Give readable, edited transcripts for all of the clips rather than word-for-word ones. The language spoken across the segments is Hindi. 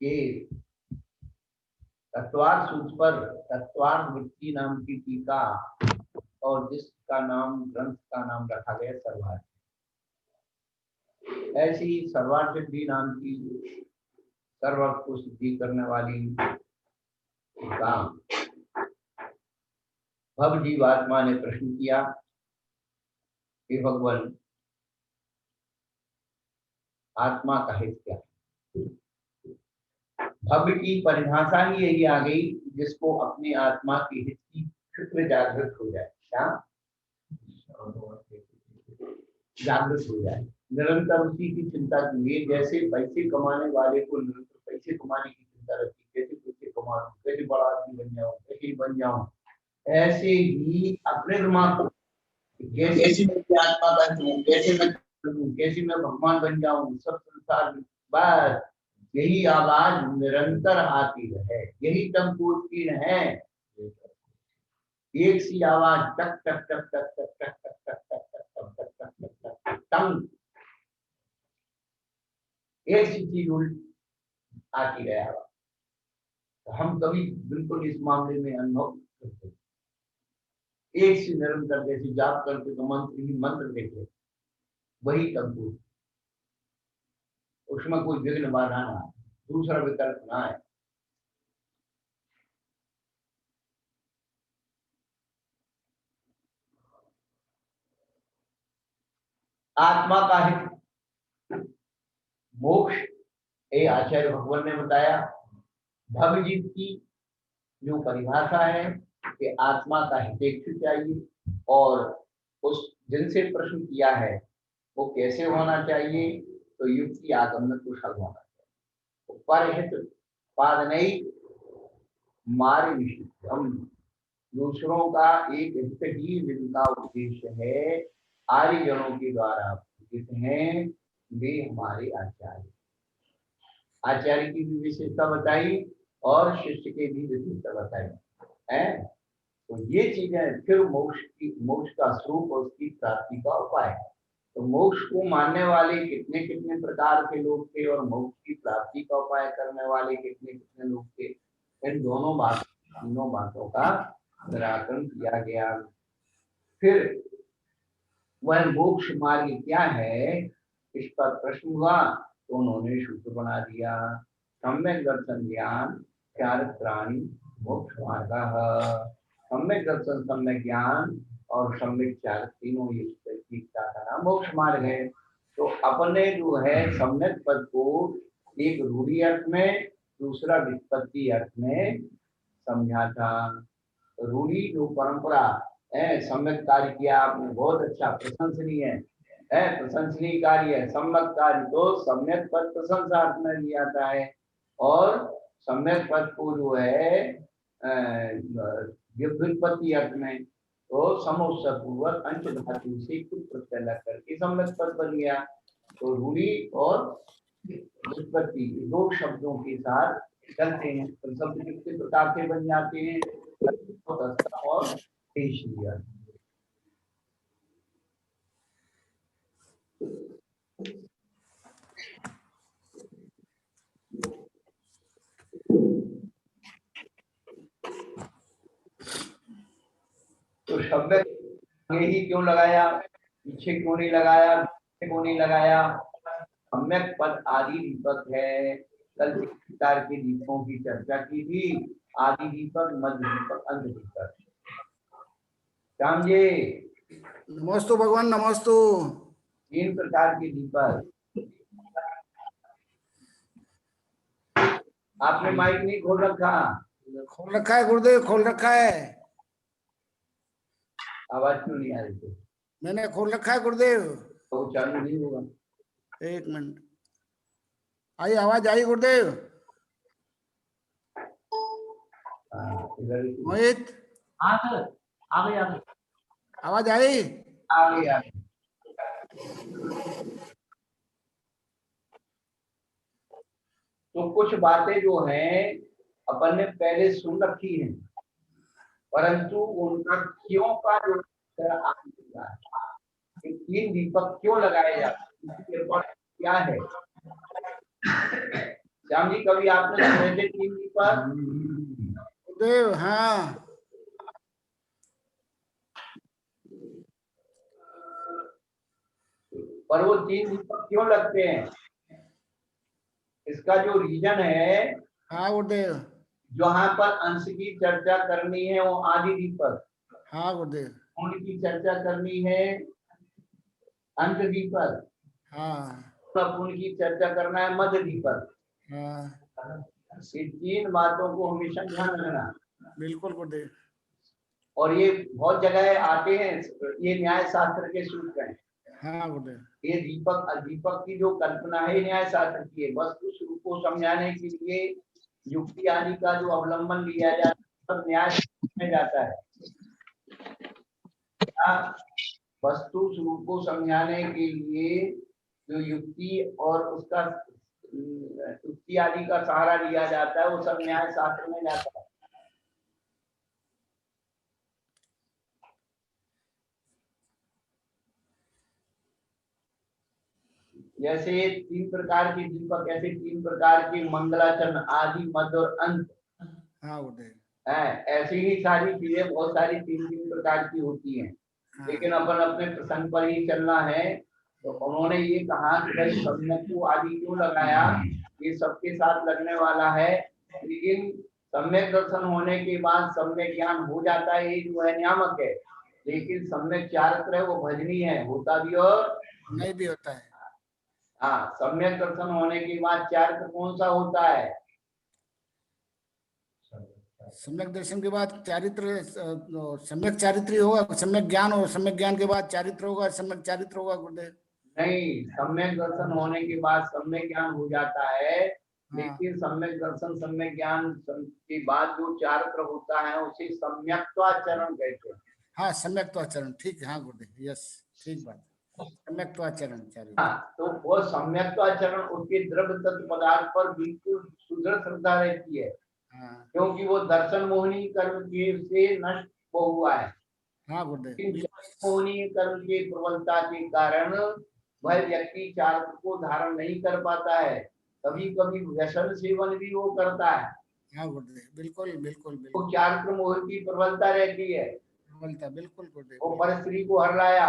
ये तत्वार्थ सूत्र पर तत्वार्थ वृत्ति नाम की टीका और जिसका नाम ग्रंथ का नाम रखा गया सर्वार्थ, ऐसी सर्वार्थ सिद्धि नाम की सर्वार्थ को सिद्धि करने वाली टीका भव जीवात्मा ने प्रश्न किया, हे भगवान आत्मा का हित क्या है। भव की परिभाषा ही यही आ गई जिसको अपनी आत्मा के हित की फिक्र जागृत हो जाए। क्या जागृत हो जाए, निरंतर उसी की चिंता कीजिए। जैसे पैसे कमाने वाले को निरंतर पैसे कमाने की चिंता रहती, कैसे पैसे कमाऊं, कैसे बड़ा आदमी बन जाऊं, कैसे बन जाऊं, ऐसे ही अपने दिमाग को कैसे मैं आत्मा बन जाऊं, कैसे मैं भगवान बन जाऊं, सब संसार बस यही आवाज निरंतर आती रहे, यही संपूर्ण है। एक सी आवाज टक टक टक टक टक टक टक टक टक टक टक टक टक, एक सी चीज आती रहे आवाज। तो हम कभी बिल्कुल इस मामले में अनुभव करते, एक सी निरंतर जैसे जाप करके तो मंत्र ही मंत्र देखे, वही संपूर्ण, उसमें कोई विघ्न बाधा ना आए, दूसरा विकल्प ना आए। आत्मा का हित मोक्ष, ये आचार्य भगवान ने बताया। भवजीव की जो परिभाषा है कि आत्मा का हितैषी चाहिए, और उस जिनसे प्रश्न किया है वो कैसे होना चाहिए, तो युक्ति आगमन कुशल होना चाहिए। परहित पादनई मार्ग निषिद्धम, दूसरों का एक हित ही जिनका उद्देश्य है, आर्यजनों के द्वारा उचित हैं, वे हमारे आचार्य। आचार्य की भी विशेषता बताई और शिष्य की भी विशेषता बताई है। तो ये चीजें फिर मोक्ष का स्वरूप और उसकी प्राप्ति का उपाय है। तो मोक्ष को मानने वाले कितने कितने प्रकार के लोग थे और मोक्ष की प्राप्ति का उपाय करने वाले कितने कितने लोग थे, इन तीनों बातों का निराकरण किया गया। फिर वह मोक्ष मार्ग क्या है, इस पर प्रश्न हुआ तो उन्होंने सूत्र बना दिया। सम्यक दर्शन ज्ञान चार प्राणी मोक्ष मार्ग, सम्यक दर्शन सम्यक ज्ञान और सम्यक चार, तीनों ये का नाम मोक्ष मार्ग है। तो अपने जो है सम्यक पद को एक रूढ़ी अर्थ में, दूसरा विपत्ति अर्थ में समझा था। रूढ़ी जो परंपरा है, सम्यक कार्य किया आपने, बहुत अच्छा, प्रशंसनीय है, प्रशंसनीय कार्य है। सम्यक कार्य तो सम्यक पद प्रशंसा अर्थ में लिया जाता है, और सम्यक पद को जो है व्युत्पत्ति अर्थ में, तो समोत्सव पूर्वक अंश धातु से कुछ प्रत्यय लग करके सम्यक पद बन गया। तो रूढ़ी और व्युत्पत्ति दो शब्दों के साथ चलते हैं, तो शब्द कितने प्रकार के बन जाते हैं, और देशीय। तो शब्द ही क्यों लगाया, पीछे क्यों नहीं लगाया, क्यों नहीं लगाया? सम्यक पद आदि दीपक है। कल प्रकार के दीपों की चर्चा की थी, आदि दीपक, मध्य दीपक, अंत दीपक। श्याम जी नमस्तु भगवान, नमस्तु। 3 प्रकार के दीपक। आपने माइक नहीं खोल रखा? खोल रखा है गुरुदेव, खोल रखा है। आवाज क्यों नहीं आ रही थी? मैंने खोल रखा है गुरुदेव। तो चालू नहीं होगा। एक मिनट, आई आवाज आई गुरुदेव? मोहित, हाँ सर, आ गई आवाज आई? आ गई। तो कुछ बातें जो हैं अपन ने पहले सुन रखी हैं, परंतु उनका क्यों का जो 3 दीपक क्यों लगाए जाते हैं, क्या है? श्याम जी कभी आपने सुने थे 3 दीपक? गुरुदेव हाँ पर वो 3 दीपक क्यों लगते हैं? इसका जो रीजन है, हाँ गुरुदेव, जहां पर अंश की चर्चा करनी है वो आदि दीपक, हाँ गुरुदेव, गुण की चर्चा करनी है अंत दीपक, हाँ गुण की चर्चा करना है मध्य दीपक। हाँ ये 3 बातों को हमेशा ध्यान रखना। बिल्कुल गुरुदेव। और ये बहुत जगह आते हैं, ये न्याय शास्त्र के सूत्र हैं। हाँ गुरुदेव, ये दीपक की जो कल्पना है न्याय शास्त्र की है। वस्तु स्वरूप को समझाने के लिए युक्ति आदि का जो अवलंबन लिया जाता है सब न्याय में जाता है। वस्तु स्वरूप को समझाने के लिए जो युक्ति और उसका युक्ति आदि का सहारा लिया जाता है वो सब न्याय शास्त्र में जाता है। जैसे 3 प्रकार के दीपक, ऐसे 3 प्रकार के मंगलाचरण, आदि मध्य और अंत हाँ गुरुदेव, है। ऐसी ही सारी चीजें बहुत सारी 3 प्रकार की होती हैं। हाँ लेकिन अपन अपने प्रसंग पर ही चलना है। तो उन्होंने ये कहा कि भाई सम्यक को आदि क्यों लगाया, ये सबके साथ लगने वाला है। लेकिन सम्यक दर्शन होने के बाद सम्यक ज्ञान हो जाता है, ये जो है नियामक है। लेकिन सम्यक चारित्र है वो भजनी है, होता भी और नहीं भी होता है। हाँ, सम्यक दर्शन होने के बाद चारित्र कौन सा होता है? सम्यक दर्शन के बाद चारित्र, सम्यक चारित्र ही होगा, सम्यक ज्ञान हो, सम्यक ज्ञान के बाद चारित्र होगा, सम्यक चारित्र होगा गुरुदेव। नहीं, सम्यक दर्शन होने के बाद सम्यक ज्ञान हो जाता है। हाँ लेकिन सम्यक दर्शन सम्यक ज्ञान के बाद जो चारित्र होता है उसे सम्यक्त्वाचरण कहते हैं। हाँ सम्यक्त्वाचरण, ठीक है, हाँ गुरुदेव, यस, ठीक बात, सम्यक्त्वाचरण चारित्र। हाँ, तो वो सम्यक्त्वाचरण उसके द्रव्य तत्व पदार्थ पर बिल्कुल सुदृढ़ श्रद्धा रहती है। हाँ क्योंकि वो दर्शन मोहिनी कर्म के से नष्ट हो हुआ है। हाँ गुरुदेव, मोहिनी कर्म की प्रबलता के कारण वह व्यक्ति चारित्र को धारण नहीं कर पाता है। कभी कभी व्यसन सेवन भी वो करता है। हाँ गुरुदेव, बिल्कुल बिल्कुल तो बिल्कुल, चारित्र मोह की प्रबलता रहती है। बोलता बिल्कुल गुरुदेव, वो पर स्त्री को हर लाया,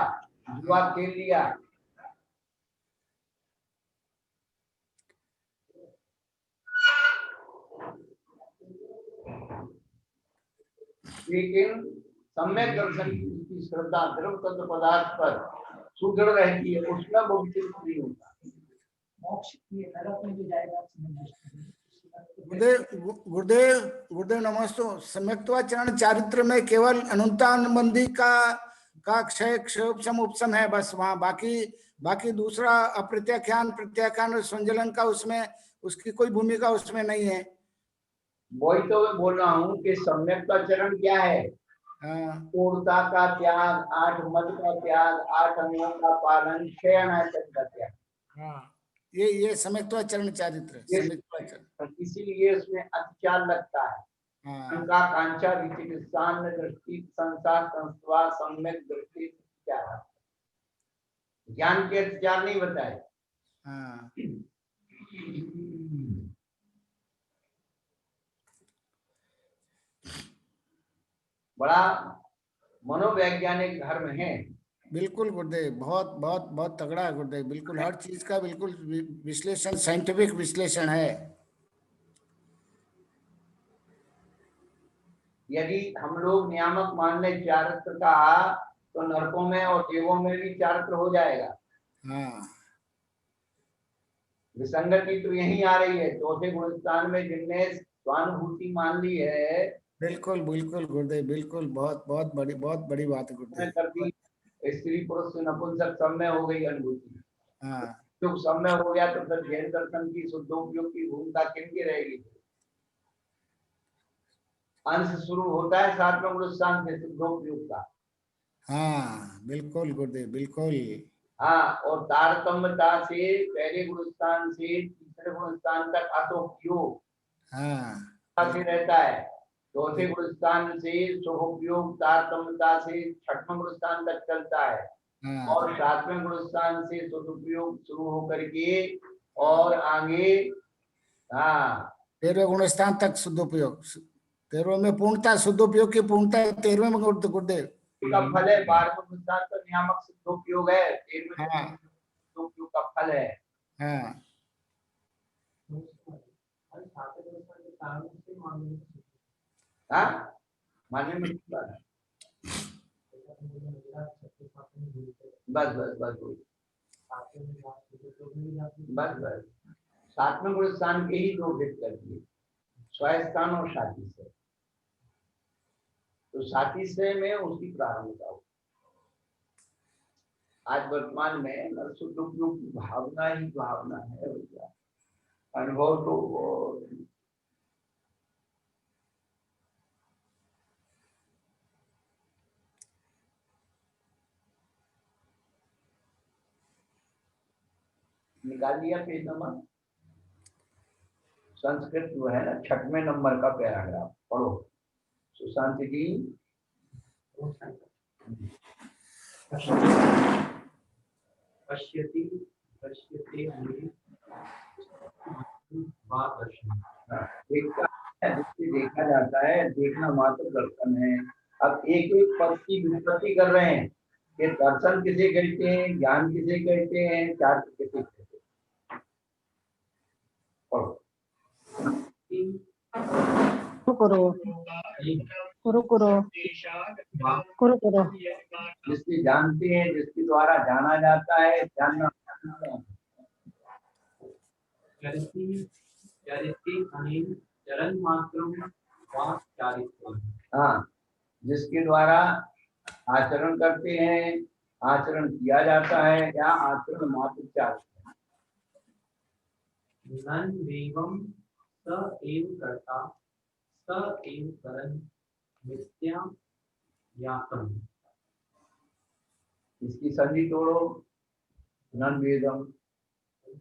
जुआ खेल लिया। लेकिन सम्यक दर्शन की उसकी श्रद्धा द्रव्य तत्व पदार्थ पर सुदृढ़ रहती है, उसमें वो विचलित नहीं होता। मोक्ष ये नरक में भी जाएगा। गुरुदेव गुरुदेव गुरुदेव नमस्ते। सम्यक्त्वाचरण चारित्र में केवल अनुत्तानबंधी का क्षय क्षोभसम उपशम है बस, वहाँ बाकी बाकी दूसरा अप्रत्याख्यान प्रत्याख्यान और संजलन का उसमें उसकी कोई भूमिका उसमें नहीं है। वही तो मैं बोल रहा हूँ कि सम्यक का चरण क्या है? हाँ पूर्णता का त्याग, 8 मद का त्याग, 8 अंगों का पालन, 6 अनाचरण का त्याग। हाँ, ये सम्यक्त्वाचरण चारित्र, सम्यक्त्वाचरण, इसीलिए उसमें अत्याचार लगता है। हाँ का कांचा विचिकित्सान दृष्टि संसार संस्वा सम्यक दृष्टि क्या है? ज्ञान के अत्याचार नहीं बताए। हाँ बड़ा मनोवैज्ञानिक धर्म है। बिल्कुल गुरुदेव, बहुत बहुत बहुत तगड़ा है गुरुदेव, बिल्कुल हर चीज का बिल्कुल विश्लेषण, साइंटिफिक विश्लेषण है। यदि हम लोग नियामक मान ले चारित्र का, तो नरकों में और देवों में भी चारित्र हो जाएगा। हाँ विसंगति तो यही आ रही है। चौथे गुणस्थान में जिनने स्वानुभूति मान ली है, बिल्कुल बिल्कुल गुरुदेव, बिल्कुल बहुत बहुत बड़ी बात है उसने गुरुदेव। कर दी स्त्री पुरुष नपुंसक सब में हो गई अनुभूति। हाँ तो सब में हो गया तो फिर जैन दर्शन की शुद्धोपयोग की भूमिका किनकी रहेगी? अंश शुरू होता है 7वें गुणस्थान से शुद्धोपयोग का। हाँ बिल्कुल गुरुदेव, बिल्कुल। हाँ, और तारतम्यता से पहले गुणस्थान से तीसरे गुणस्थान तक अतोपयोग हाँ से रहता है। चौथे गुणस्थान से शुभोपयोग तारतम्यता से 6वें गुणस्थान तक चलता है। हाँ और 7वें गुणस्थान से सदुपयोग शुरू होकर के और आगे हाँ 13वें गुण स्थान तक शुद्धोपयोग, 13वें में पूर्णता, शुद्धोपयोग की पूर्णता 13वें में गुरुदेव। का फल है, 12वें गुण स्थान तो नियामक सिद्धोपयोग है, 13वें हाँ सिद्धोपयोग का फल है। हाँ हाँ मानने में क्या है? बस बस बस वही। बस बस 7वें गुण स्थान के ही दो भेद कर दिए, स्वस्थान और साथी से। तो साथी से में उसकी प्रारंभता हो। आज वर्तमान में शुद्ध उपयोग की भावना ही भावना है भैया, अनुभव तो निकाल लिया पेज नंबर। संस्कृत जो है ना 6वें नंबर का पैराग्राफ पढ़ो सुशांत जी। पश्यति पश्यते अन्ये बात दर्शन। हाँ, देखता है जिससे देखा जाता है, देखना मात्र दर्शन है। अब एक एक पद की व्युत्पत्ति कर रहे हैं कि दर्शन किसे कहते हैं, ज्ञान किसे कहते हैं, चार्ट किसे कहते हैं। पढ़ो। करो करो करो करो करो जिससे जानते हैं, जिसके द्वारा जाना जाता है, जानना। चरिति चरिति अनेन चरण मात्रम वा चारित्वम्। हाँ, जिसके द्वारा आचरण करते हैं, आचरण किया जाता है, या आचरण मात्र चार। नन वेवम स एव कर्ता स एव करन मिथ्या यातम। इसकी संधि तोड़ो, नन वेदम।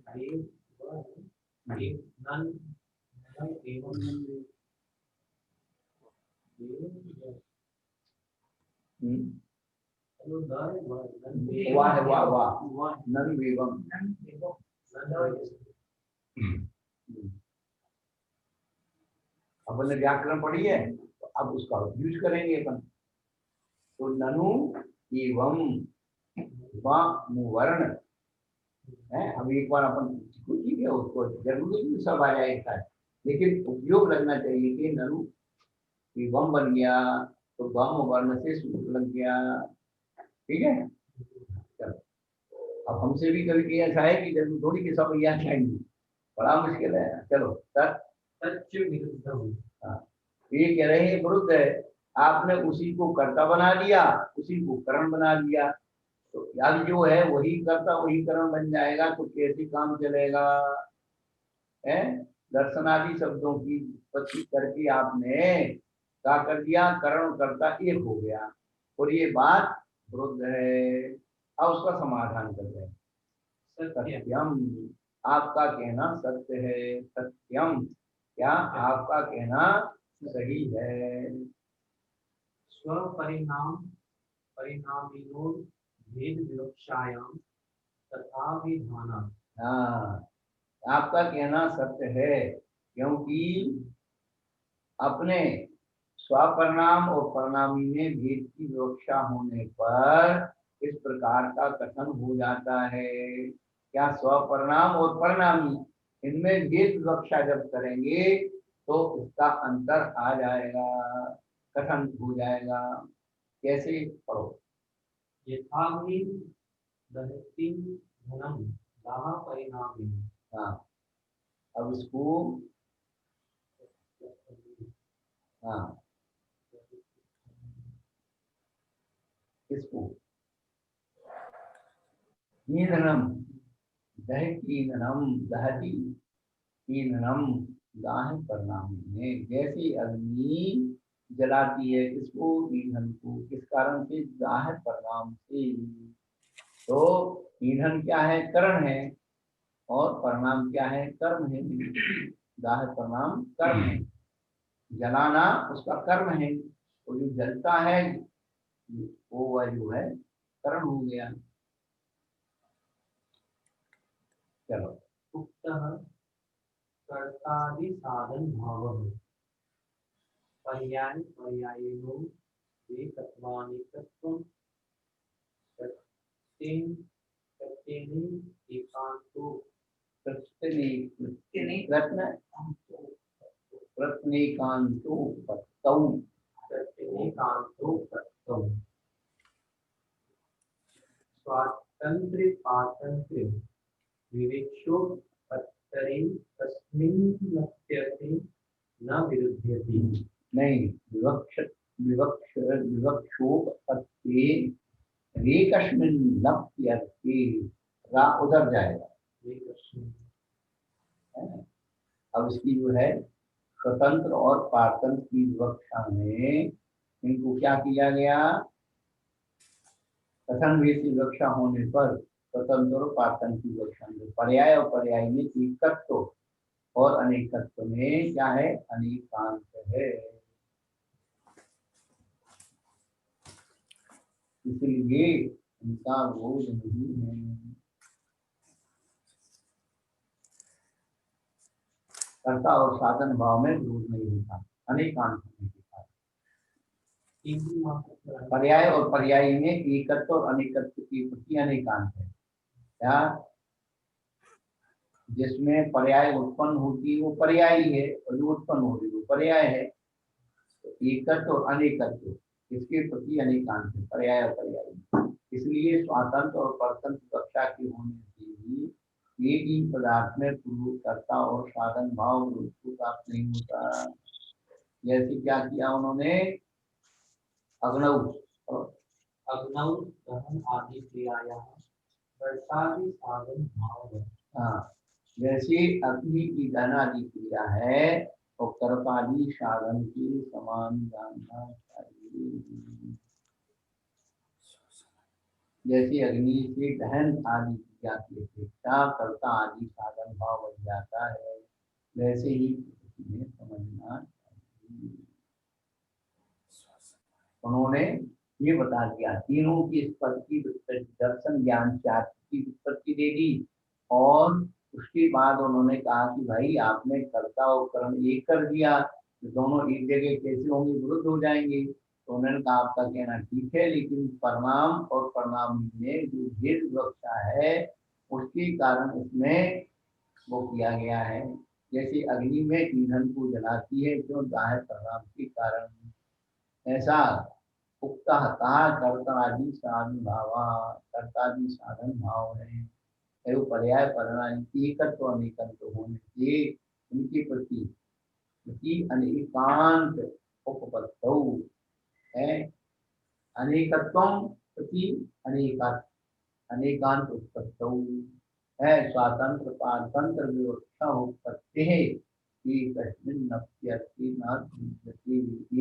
वेव वेव नन नन एवं वाह वाह वाह, नन वेवम। अपन ने व्याकरण पढ़ी है, तो अब उसका यूज करेंगे अपन। तो ननु एवं वर्ण है। अब एक बार अपन ठीक है, उसको जरूरी नहीं सब आ जाएगा, लेकिन उपयोग लगना चाहिए कि ननु एवं बन गया तो वम वर्ण से सूत्र लग गया। ठीक है, चलो। अब हमसे भी कभी कभी ऐसा है कि जरूर थोड़ी के सब यहाँ चाहिए, बड़ा मुश्किल है। चलो सच विरुद्धम। हाँ, ये कह रहे हैं विरुद्ध है, आपने उसी को कर्ता बना दिया, उसी को करण बना दिया। तो अब जो है वही कर्ता वही करण बन जाएगा, तो कैसे काम चलेगा है। दर्शनादि शब्दों की उत्पत्ति करके आपने क्या कर दिया, करण कर्ता एक हो गया, और ये बात विरुद्ध है। अब उसका समाधान कर रहे हैं। सत्यम, आपका कहना सत्य है। सत्यम क्या, आपका कहना सही है। स्वपरिणाम परिणामिनोर भेद विवक्षायाम तथा विधाना। हाँ, आपका कहना सत्य है, क्योंकि अपने स्वपरिणाम और परिणामी में भेद की विवक्षा होने पर इस प्रकार का कथन हो जाता है। क्या, स्वपरिणाम और परिणामी इनमें भेद विवक्षा जब करेंगे तो इसका अंतर आ जाएगा, कथन हो जाएगा। कैसे, पढ़ो। यथाग्नि दहति धनम दाह परिणामी। हाँ, अब इसको हाँ इसको ईंधनम दहति ईंधनम दहति ईंधनम दाह परिणामी में, जैसी अग्नि जलाती है इसको, ईंधन को, किस कारण से, दाह परिणाम से। तो ईंधन क्या है, करण है, और परिणाम क्या है, कर्म है। दाह परिणाम कर्म है, जलाना उसका कर्म है, तो जो जलता है वो वह जो है करण हो गया। चलो, उक्तः कर्तादि साधन भाव पर्याय पर्यायेनो एकत्वानिकत्वं सत्येन सत्येन एकांतो प्रत्नेकांतो सत्येकांतो सत्यम स्वातंत्र्य पातंत्र्य विवेक्षो पत्तरे तस्मिन् लक्ष्यते न विरुध्यति नहीं, विवक्ष विवक्ष विवक्षोपत्ते रेकस्मिन् लप्यते, रा उधर जाएगा। अब इसकी जो है स्वतंत्र और पारतंत्र की विवक्षा में इनको क्या किया गया, कथन वेद की विवक्षा होने पर स्वतंत्र और पारतंत्र की विवक्षा में पर्याय और पर्याय में एकत्व और अनेकत्व में क्या है, अनेकांत है। इसलिए इनका बोध नहीं है। कर्ता और साधन भाव में विरोध नहीं होता अनेकांत होने के कारण। पर्याय और पर्याय में एकत्व और अनेकत्व की प्रति अनेकांत है। क्या जिसमें पर्याय उत्पन्न होती है वो पर्यायी है और जो उत्पन्न हो रही है वो पर्याय है। तो एकत्व और अनेकत्व इसके प्रति अनेकांत है, पर्याय और पर्याय। इसलिए स्वातंत्र और परतंत्र कक्षा के होने से ही एक ही पदार्थ में पूर्वकर्ता और साधन भाव प्राप्त नहीं होता। जैसे क्या किया उन्होंने, अग्नौ दहन आदि क्रियाया कर्तादि साधन भाव। हाँ, जैसे अग्नि की दहन आदि क्रिया है और कर्तादि साधन के समान जानना चाहिए। जैसे अग्नि से दहन आदि क्रिया की अपेक्षा कर्ता आदि साधन भाव बढ़ जाता है, वैसे ही में समझना चाहिए। उन्होंने ये बता दिया तीनों की उत्पत्ति, दर्शन ज्ञान की उत्पत्ति दे दी और उसके बाद उन्होंने कहा कि भाई आपने कर्ता और कर्म एक कर दिया तो दोनों एक जगह कैसे होंगे, विरुद्ध हो जाएंगे। तो उन्होंने कहा आपका कहना ठीक है, लेकिन परिणाम और परिणाम में जो भेद विवक्षा है उसके कारण इसमें वो किया गया है। जैसे अग्नि में ईंधन को जलाती है क्यों, जाहिर परिणाम के कारण। ऐसा उक्ता कहा कर्तादि साधन भावा, कर्तादि साधन भाव है एवं पर्याय परिणाम एकत्व अनेकत्व होने से उनके प्रति अनेकांत उपपत्तौ है। अनेकत्वम प्रति अनेकांत उत्पत्तौ है। स्वातंत्र पारतंत्र विवक्षा उत्पत्ति है कि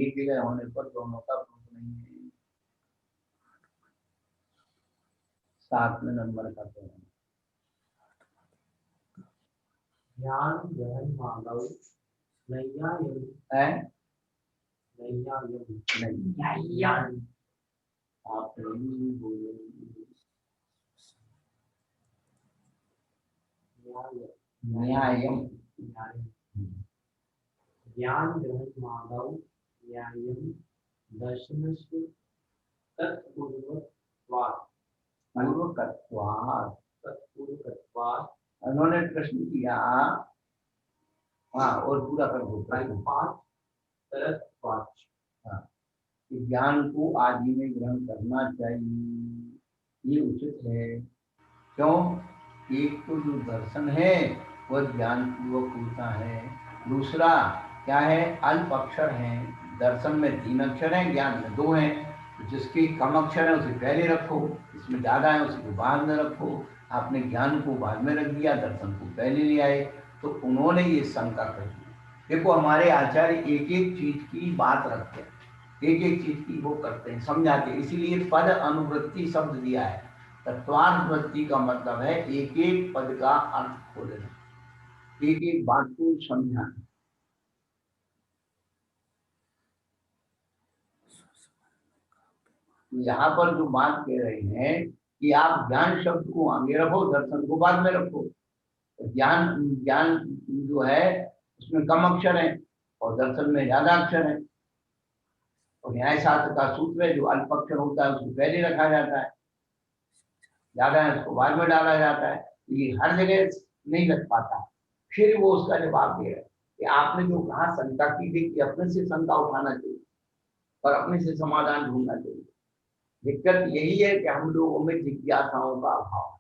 एक जगह होने पर दोनों का प्रयोग नहीं है। 7वें नंबर का प्रयोग ज्ञान ग्रहण मानव नैयायिक है। नैयायिक आप नहीं बोले न्यायम। ज्ञान ग्रहण मानव न्यायम दर्शनस्य तत्पूर्वकत्वात् उन्होंने प्रश्न किया। हाँ, और पूरा कर दो। हाँ, ज्ञान को आदि में ग्रहण करना चाहिए, ये उचित है। क्यों? एक तो जो दर्शन है वह ज्ञान पूर्वक होता है, दूसरा क्या है, अल्प अक्षर है। दर्शन में 3 अक्षर हैं, ज्ञान में 2 हैं। जिसके कम अक्षर है उसे पहले रखो, इसमें ज्यादा है उसको बाद में रखो। आपने ज्ञान को बाद में रख दिया, दर्शन को पहले ले आए, तो उन्होंने ये शंका कर दी। देखो हमारे आचार्य एक एक चीज की बात रखते हैं, एक एक चीज की वो करते हैं, समझाते हैं। इसीलिए पद अनुवृत्ति शब्द दिया है। तत्वानुवृत्ति का मतलब है एक एक पद का अर्थ खोलना, एक एक बात को समझाना। यहाँ पर जो बात कह रहे हैं कि आप ज्ञान शब्द को आगे रखो, दर्शन को बाद में रखो, ज्ञान ज्ञान जो है उसमें कम अक्षर है और दर्शन में ज्यादा अक्षर है। और न्याय शास्त्र का सूत्र है, जो अल्प अक्षर होता है उसको पहले रखा जाता है, ज्यादा है उसको बाद में डाला जाता है। ये हर जगह नहीं लग पाता। फिर वो उसका जवाब दे रहे हैं कि आपने जो कहा शंका की थी कि अपने से शंका उठाना चाहिए और अपने से समाधान ढूंढना चाहिए। दिक्कत यही है कि हम लोगों में जिज्ञासाओं का अभाव है,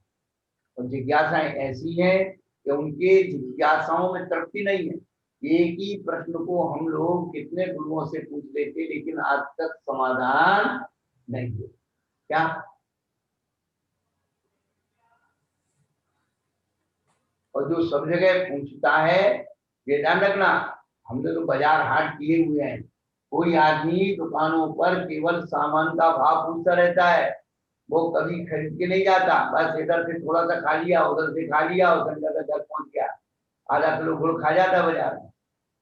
और जिज्ञासाएं ऐसी हैं कि उनके जिज्ञासाओं में तृप्ति नहीं है। एक ही प्रश्न को हम लोग कितने गुरुओं से पूछ लेते, लेकिन आज तक समाधान नहीं है। क्या और जो सब जगह पूछता है, ये ध्यान रखना, हमने तो बाजार हाट किए हुए हैं। कोई आदमी दुकानों पर केवल सामान का भाव पूछता रहता है, वो कभी खरीद के नहीं जाता। बस इधर से थोड़ा सा खा लिया, उधर से खा लिया और संडा का घर पहुंच गया, आधा किलो गुड़ खा जाता बाजार में।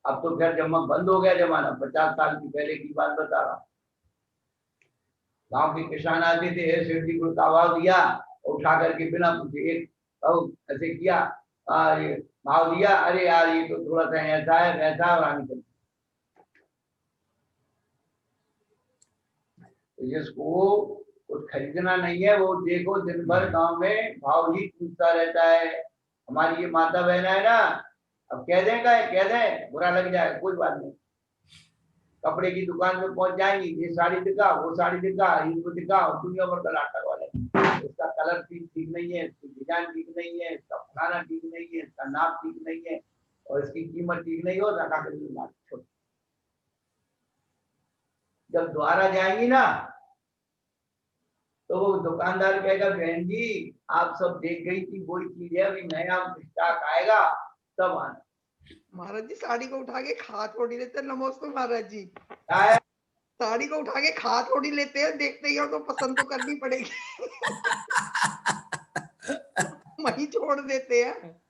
अब तो खैर जमा बंद हो गया जमाना, 50 साल की पहले की बात बता रहा हूँ। गाँव के किसान आते थे, सेठ जी गुड़ का भाव दिया, उठा करके बिना पूछे एक ऐसे किया, ये भाव दिया, अरे यार ये तो थोड़ा सा ऐसा है वैसा है, और आगे चल। जिसको कुछ खरीदना नहीं है वो देखो दिन भर गांव में भाव ही पूछता रहता है। हमारी ये माता बहन है ना, अब कह दें बुरा लग जाए, कोई बात नहीं। कपड़े की दुकान में पहुंच जाएंगी, ये साड़ी दिखा, वो साड़ी दिखा, इनको दिखा, दुनिया भर का नाटक वाले। इसका कलर ठीक नहीं है, इसकी डिजाइन ठीक नहीं है, इसका फलाना ठीक नहीं है, इसका नाप ठीक नहीं है, और इसकी कीमत ठीक नहीं हो, रखा कर। जब द्वारा जाएंगी ना तो वो दुकानदार कहेगा, बहन जी आप सब देख गई थी वही चीज है, अभी नया स्टॉक आएगा तब आना। महाराज जी साड़ी को उठा के खा थोड़ी लेते। नमस्ते महाराज जी। क्या है? साड़ी को उठा के खा थोड़ी लेते हैं, देखते ही हो तो पसंद तो करनी पड़ेगी। वही छोड़ देते हैं,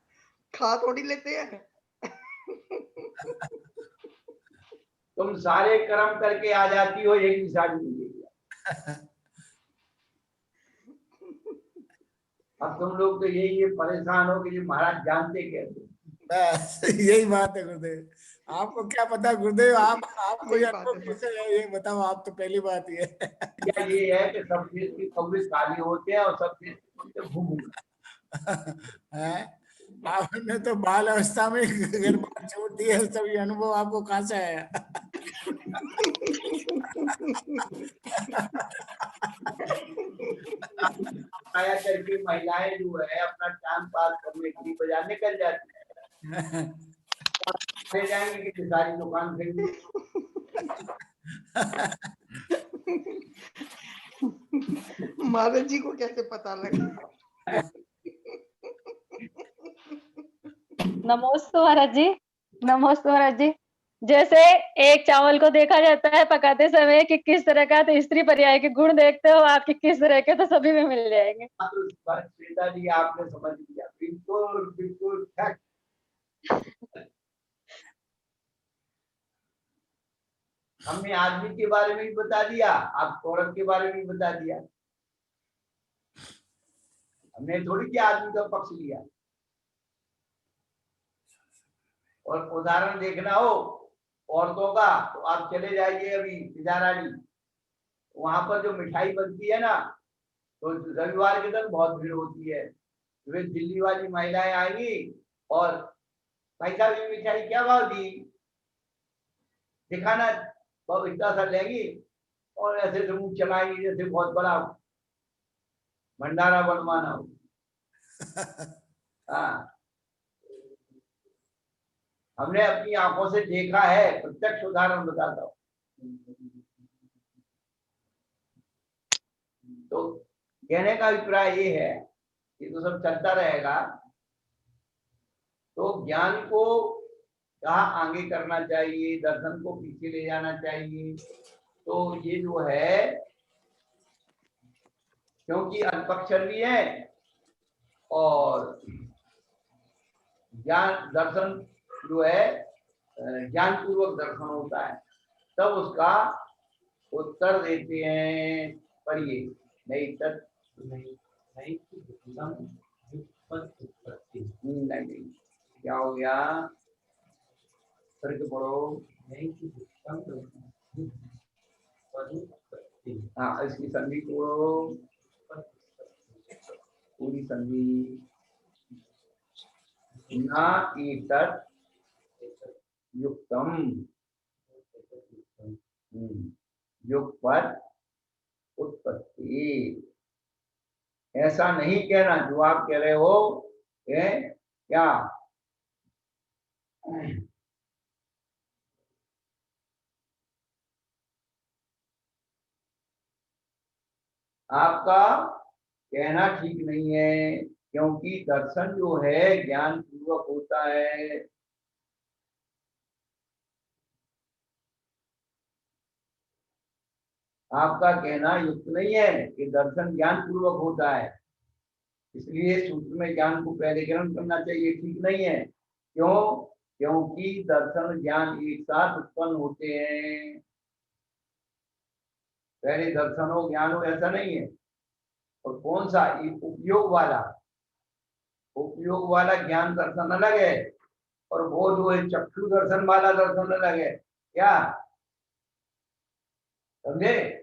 खा थोड़ी लेते हैं। तुम सारे कर्म करके आ जाती हो, एक ही साड़ी मिलेगी। अब तुम लोग तो यही परेशान हो कि ये महाराज जानते कैसे। बस यही बात है गुरुदेव। आपको क्या पता गुरुदेव, आपको सही ये बात है। कैसे है ये बताओ, आप तो पहली बात ये क्या ये है कि सब चीज की कब्र खाली होते हैं और सब चीज घूम है। आपने तो बाल अवस्था में अगर बात छोड़ दी है, सब ये अनुभव आपको कहाँ से आया? आया करके महिलाएं जो है अपना टाइम पास करने के लिए बाजार निकल जाती है, ले जाएंगे कि सारी दुकान खरीदी। महाराज जी को कैसे पता लगा? नमस्ते महाराज जी, नमस्ते महाराज जी। जैसे एक चावल को देखा जाता है पकाते समय कि किस तरह का, तो स्त्री पर्याय के गुण देखते हो आपके किस तरह के, तो सभी में मिल जाएंगे। श्वेता जी आपने समझ लिया, बिल्कुल बिल्कुल ठीक। हमने आदमी के बारे में भी बता दिया, आप औरत के बारे में भी बता दिया। हमने थोड़ी क्या आदमी का पक्ष लिया। और उदाहरण देखना हो औरतों का तो आप चले जाइए अभी तिजारानी, वहां पर जो मिठाई बनती है ना, तो रविवार के दिन बहुत भीड़ होती है। वे दिल्ली वाली महिलाएं आएंगी और भाई साहब ये मिठाई क्या भाव दी, दिखाना, बहुत इतना सा लेंगी और ऐसे से मुंह चलाएंगी जैसे बहुत बड़ा भंडारा बनवाना हो। हाँ, हमने अपनी आंखों से देखा है, प्रत्यक्ष उदाहरण बताता हूँ। तो कहने का अभिप्राय ये है कि तो सब चलता रहेगा, तो ज्ञान को कहाँ आगे करना चाहिए, दर्शन को पीछे ले जाना चाहिए। तो ये जो है, क्योंकि अल्पक्षर भी है और ज्ञान दर्शन जो है ज्ञान पूर्वक दर्शन होता है, तब उसका उत्तर देते हैं। पढ़िए, नहीं तत् नहीं नहीं नहीं, क्या हो गया, फिर पढ़ो। हाँ, इसकी संधि तोड़ो, पूरी संधि। ना एतत् युक्तम, युगपत् उत्पत्ति। ऐसा नहीं कहना जो आप कह रहे हो, क्या आपका कहना ठीक नहीं है, क्योंकि दर्शन जो है ज्ञान पूर्वक होता है। आपका कहना युक्त नहीं है कि दर्शन ज्ञान पूर्वक होता है, इसलिए सूत्र में ज्ञान को पहले ग्रहण करना चाहिए, ठीक नहीं है। क्यों? क्योंकि दर्शन ज्ञान एक साथ उत्पन्न होते हैं, पहले दर्शन हो ज्ञान हो ऐसा नहीं है। और कौन सा? उपयोग वाला, उपयोग वाला ज्ञान दर्शन अलग है, और वो जो है चक्षु दर्शन वाला दर्शन अलग है। क्या समझे?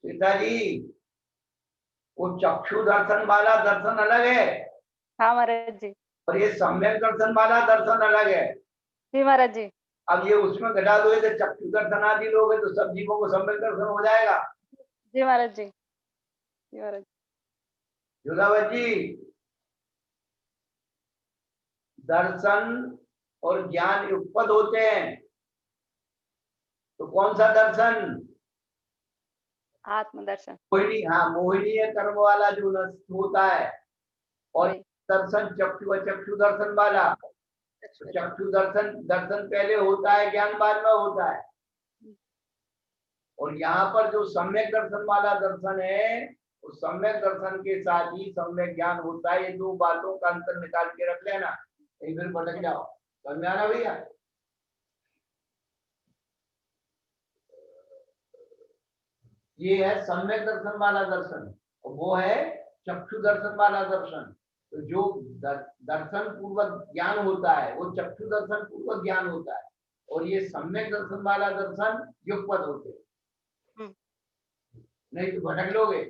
सीताजी, वो चक्षु दर्शन वाला दर्शन अलग है, हाँ महाराज जी। और ये सम्यक दर्शन वाला दर्शन अलग है। जी महाराज जी। अब ये उसमें घटा दोगे तो चक्षु दर्शन आदि लोग है तो सब जीवों को सम्यक दर्शन हो जाएगा। जी महाराज जी। जी महाराज जी। जोधावत जी, दर्शन और ज्ञान युगपद होते हैं, तो कौन सा दर्शन? आत्मदर्शन। मोहिनी, हाँ मोहिनी है कर्म वाला जो नष्ट होता है, और दर्शन चक्षु चक्षु दर्शन वाला। चक्षु दर्शन दर्शन पहले होता है, ज्ञान बाद में होता है। और यहाँ पर जो सम्यक दर्शन वाला दर्शन है, उस सम्यक दर्शन के साथ ही सम्यक ज्ञान होता है। ये दो बातों का अंतर निकाल के रख लेना, एक फिर भटक जाओ। समझ आना भैया? ये है सम्यक दर्शन वाला दर्शन, और वो है चक्षु दर्शन वाला दर्शन। तो जो दर्शन पूर्वक ज्ञान होता है वो चक्षु दर्शन पूर्वक ज्ञान होता है, और ये सम्यक दर्शन वाला दर्शन युगपद होते हैं। नहीं तो भटक लोगे।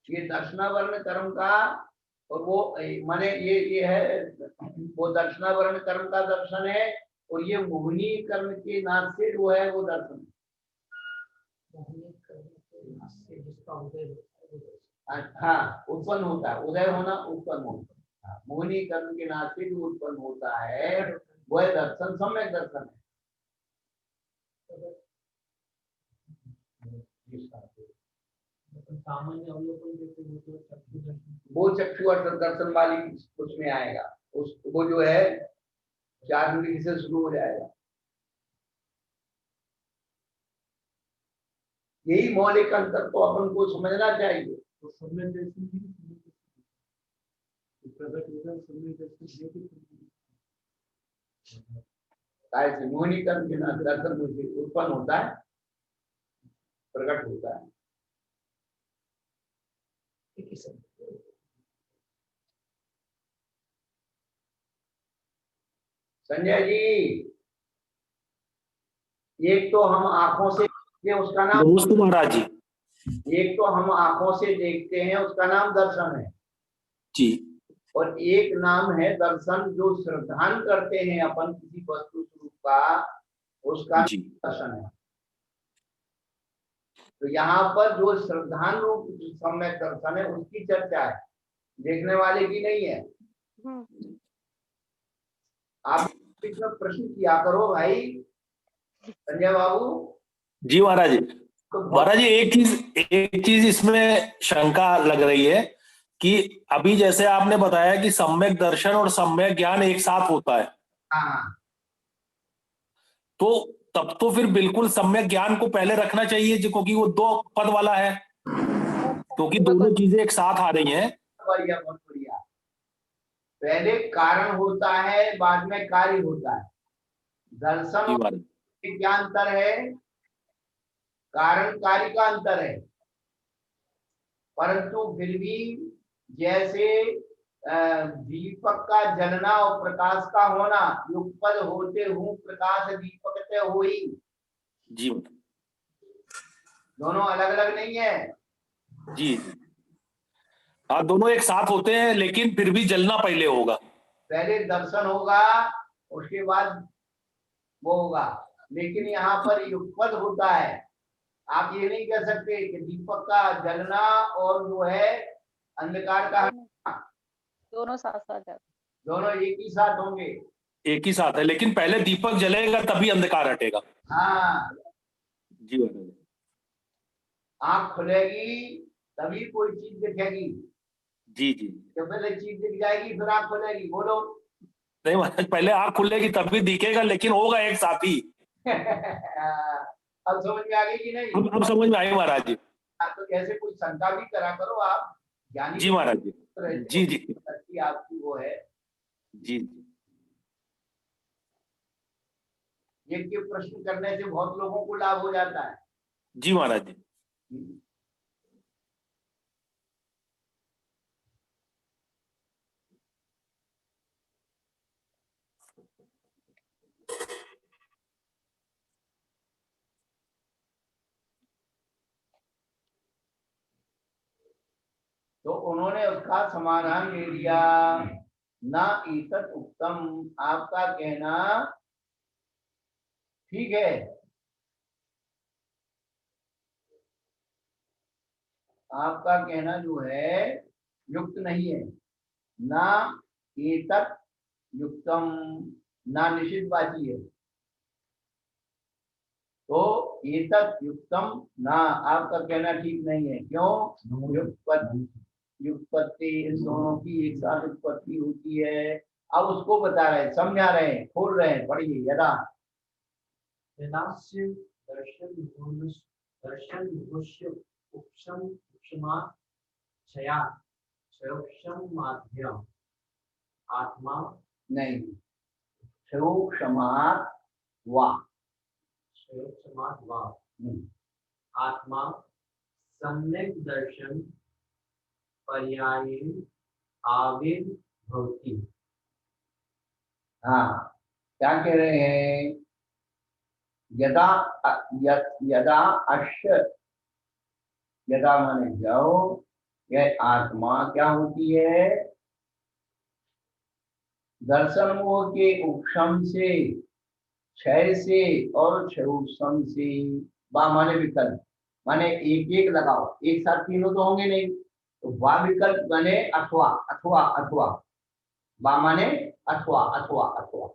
ये दर्शनावरण कर्म का, और वो माने ये है, वो दर्शनावरण कर्म का दर्शन है, और ये मोहिनी कर्म के नाश से जो है वो दर्शन। हाँ, उत्पन्न होता है, उदय होना उत्पन्न होता है। मोहिनी कर्म के नाश से जो उत्पन्न होता है वह दर्शन सम्यक दर्शन है। सामान्य वो चक्षु दर्शन वाली उसमें आएगा, उस वो जो है 4 मिनट से शुरू हो जाएगा। यही मौलिक अंतर तो अपन को समझना चाहिए। मोहिनी कर्म के नाश दर्शन उत्पन्न होता है, प्रकट होता है। संजय जी, एक तो हम आंखों से देखते हैं उसका नाम, नमस्ते महाराज जी। एक तो हम आंखों से देखते हैं उसका नाम दर्शन है जी, और एक नाम है दर्शन जो श्रद्धान करते हैं अपन किसी वस्तु स्वरूप का, उसका जी। दर्शन है। तो यहाँ पर जो श्रद्धान रूप सम्यक दर्शन है उसकी चर्चा है, देखने वाले की नहीं है। आप इसमें प्रश्न किया करो भाई संजय बाबू। जी महाराज जी। तो महाराज जी, एक चीज इसमें शंका लग रही है कि अभी जैसे आपने बताया कि सम्यक दर्शन और सम्यक ज्ञान एक साथ होता है, हाँ, तो तब तो फिर बिल्कुल सम्यक ज्ञान को पहले रखना चाहिए क्योंकि वो 2 पद वाला है, क्योंकि दोनों चीजें एक साथ आ रही हैं। बढ़िया, बहुत बढ़िया। पहले कारण होता है, बाद में कार्य होता है। दर्शन जी और महाराज। में क्या अंतर है? कारण कार्य का अंतर है, परंतु फिर भी जैसे दीपक का जलना और प्रकाश का होना, युगपद होते हूँ प्रकाश दीपक ते होई, जी महाराज। दोनों अलग अलग नहीं है। जी जी। हाँ, दोनों एक साथ होते हैं, लेकिन फिर भी जलना पहले होगा। पहले दर्शन होगा, उसके बाद वो होगा, लेकिन यहाँ पर युगपद होता है। आप ये नहीं कह सकते कि दीपक का जलना और जो है अंधकार का हटना दोनों साथ साथ जाते। दोनों एक ही साथ होंगे। एक ही साथ है, लेकिन पहले दीपक जलेगा तभी अंधकार हटेगा। हाँ, जी महाराज। आँख खुलेगी तभी कोई चीज दिखेगी, जी जी। जब पहले चीज दिख जाएगी फिर आँख खुलेगी। बोलो। नहीं महाराज, पहले आँख खुलेगी तभी दिखेगा, लेकिन होगा एक साथ ही। अब समझ में आ गई कि नहीं? अब समझ में आई महाराज जी। तो ऐसे कोई शंका भी करा करो, आप ज्ञानी जी महाराज जी। रहते जी हो, जी। शक्ति आपकी वो है। जी जी। ये के प्रश्न करने से बहुत लोगों को लाभ हो जाता है। जी महाराज जी। तो उन्होंने उसका समाधान ले लिया, ना ईतत उत्तम। आपका कहना ठीक है, आपका कहना जो है युक्त नहीं है। ना एतत् युक्तम, ना निषिद्धवाची है, तो एतत् युक्तम ना, आपका कहना ठीक नहीं है। क्यों? युक्पत्ति इन दोनों की एक साथ उत्पत्ति होती है। अब उसको बता रहे, समझा रहे हैं, खोल रहे हैं, पढ़िए। यदा यदास्य दर्शन विभुष्य उपशम उपशमा क्षया क्षयोक्षम माध्यम आत्मा नहीं, क्षमात वा, क्षयोक्षमात् वा आत्मा सम्यक दर्शन पर्यायेन आविर्भवति। हाँ, क्या कह रहे हैं? यदा यदा अश्य, यदा माने जाओ, यह आत्मा क्या होती है? दर्शन मोह के उपशम से, क्षय से और क्षयोपशम से। बा माने विकल्प, माने एक एक लगाओ, एक साथ तीनों तो होंगे नहीं, तो बा विकल्प माने अथवा अथवा अथवा। बा माने अथवा अथवा अथवा।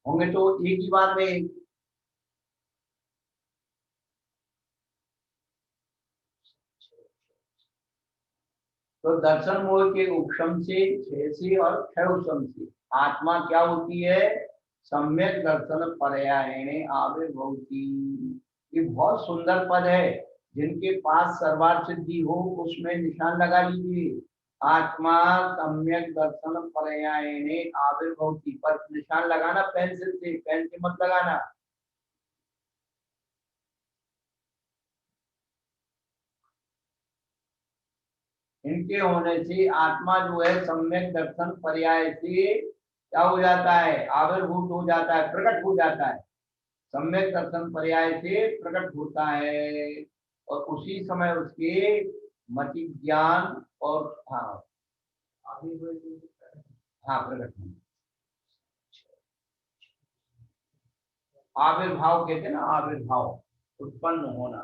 होंगे तो एक ही बार में। तो दर्शन मोह के उपशम से, क्षय से और क्षयोपशम से आत्मा क्या होती है? सम्यक दर्शन पर्यायणे आविर्भवति। ये बहुत सुंदर पद है, जिनके पास सर्वार्थ सिद्धि हो उसमें निशान लगा लीजिए। आत्मा सम्यक दर्शन पर्यायणे आविर्भवति पर निशान लगाना, पेंसिल से, पेन से मत लगाना। इनके होने से आत्मा जो है सम्यक दर्शन पर्याय से क्या हो जाता है? आविर्भूत हो जाता है, प्रकट हो जाता है। सम्यक दर्शन पर्याय से प्रकट होता है, और उसी समय उसके मति ज्ञान और हाँ हाँ प्रकट होना। आविर्भाव कहते हैं ना, आविर्भाव, उत्पन्न होना,